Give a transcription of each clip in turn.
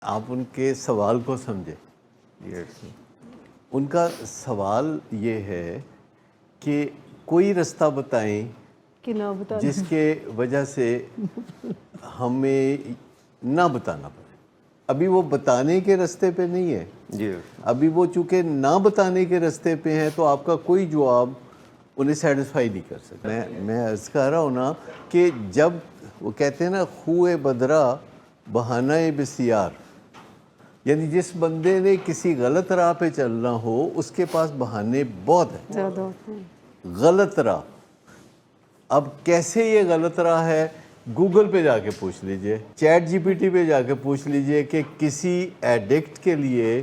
آپ ان کے سوال کو سمجھیں. ان کا سوال یہ ہے کہ کوئی رستہ بتائیں کہ نہ بتا جس کے وجہ سے ہمیں نہ بتانا پڑے. ابھی وہ بتانے کے رستے پہ نہیں ہے جی. ابھی وہ چونکہ نہ بتانے کے رستے پہ ہیں تو آپ کا کوئی جواب انہیں سیٹسفائی نہیں کر سکتا. میں عرض کر رہا ہوں نا کہ جب وہ کہتے ہیں نا خوئے بدرا بہانہ بسیار، یعنی جس بندے نے کسی غلط راہ پہ چلنا ہو اس کے پاس بہانے بہت ہیں، زیادہ ہوتے ہیں. غلط راہ. اب کیسے یہ غلط راہ ہے؟ گوگل پہ جا کے پوچھ لیجئے، چیٹ جی پی ٹی پہ جا کے پوچھ لیجئے کہ کسی ایڈکٹ کے لیے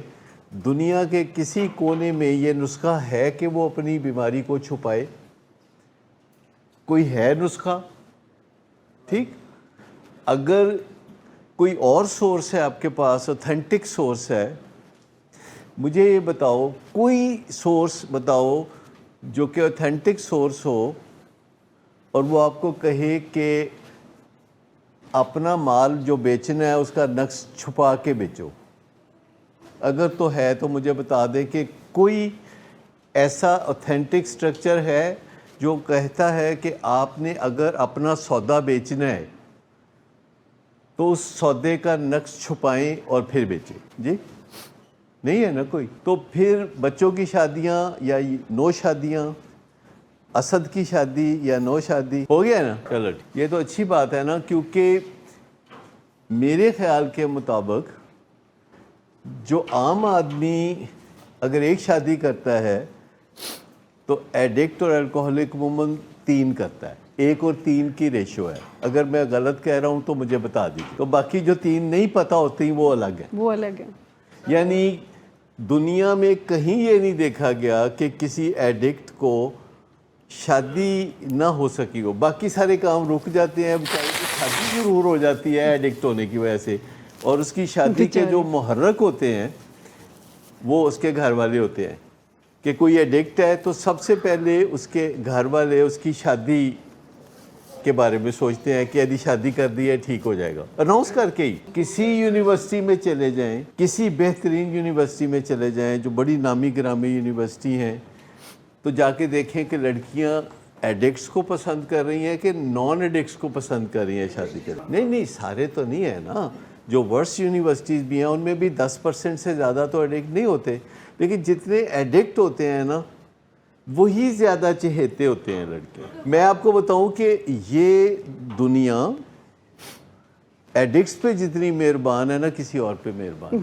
دنیا کے کسی کونے میں یہ نسخہ ہے کہ وہ اپنی بیماری کو چھپائے. کوئی ہے نسخہ؟ ٹھیک. اگر کوئی اور سورس ہے آپ کے پاس، اوتھینٹک سورس ہے، مجھے یہ بتاؤ، کوئی سورس بتاؤ جو کہ اوتھینٹک سورس ہو اور وہ آپ کو کہے کہ اپنا مال جو بیچنا ہے اس کا نقص چھپا کے بیچو. اگر تو ہے تو مجھے بتا دیں کہ کوئی ایسا اوتھینٹک سٹرکچر ہے جو کہتا ہے کہ آپ نے اگر اپنا سودا بیچنا ہے تو اس سودے کا نقص چھپائیں اور پھر بیچیں. جی نہیں ہے نا کوئی. تو پھر بچوں کی شادیاں یا نو شادیاں، اسد کی شادی یا نو شادی ہو گیا نا. چلو یہ تو اچھی بات ہے نا، کیونکہ میرے خیال کے مطابق جو عام آدمی اگر ایک شادی کرتا ہے تو ایڈکٹ اور الکوہلک عموماً 3 کرتا ہے. 1 اور 3 کی ریشو ہے. اگر میں غلط کہہ رہا ہوں تو مجھے بتا دیجیے. تو باقی جو 3 نہیں پتہ ہوتی وہ الگ ہے. وہ الگ ہے. یعنی دنیا میں کہیں یہ نہیں دیکھا گیا کہ کسی ایڈکٹ کو شادی نہ ہو سکی ہو. باقی سارے کام رک جاتے ہیں، بیچارے کی شادی ضرور ہو جاتی ہے ایڈکٹ ہونے کی وجہ سے، اور اس کی شادی کے جو محرک ہوتے ہیں وہ اس کے گھر والے ہوتے ہیں. کہ کوئی ایڈکٹ ہے تو سب سے پہلے اس کے گھر والے اس کی شادی کے بارے میں سوچتے ہیں کہ یدی شادی کر دی ہے ٹھیک ہو جائے گا. اناؤنس کر کے ہی کسی یونیورسٹی میں چلے جائیں، کسی بہترین یونیورسٹی میں چلے جائیں جو بڑی نامی گرامی یونیورسٹی ہیں، تو جا کے دیکھیں کہ لڑکیاں ایڈکٹس کو پسند کر رہی ہیں کہ نان ایڈکٹس کو پسند کر رہی ہیں شادی کریں. نہیں سارے تو نہیں ہیں نا. جو ورس یونیورسٹیز بھی ہیں ان میں بھی 10% سے زیادہ تو ایڈکٹ نہیں ہوتے، لیکن جتنے ایڈکٹ ہوتے ہیں نا وہی زیادہ چہیتے ہوتے ہیں لڑکے. میں آپ کو بتاؤں کہ یہ دنیا ایڈکٹس پہ جتنی مہربان ہے نا کسی اور پہ مہربان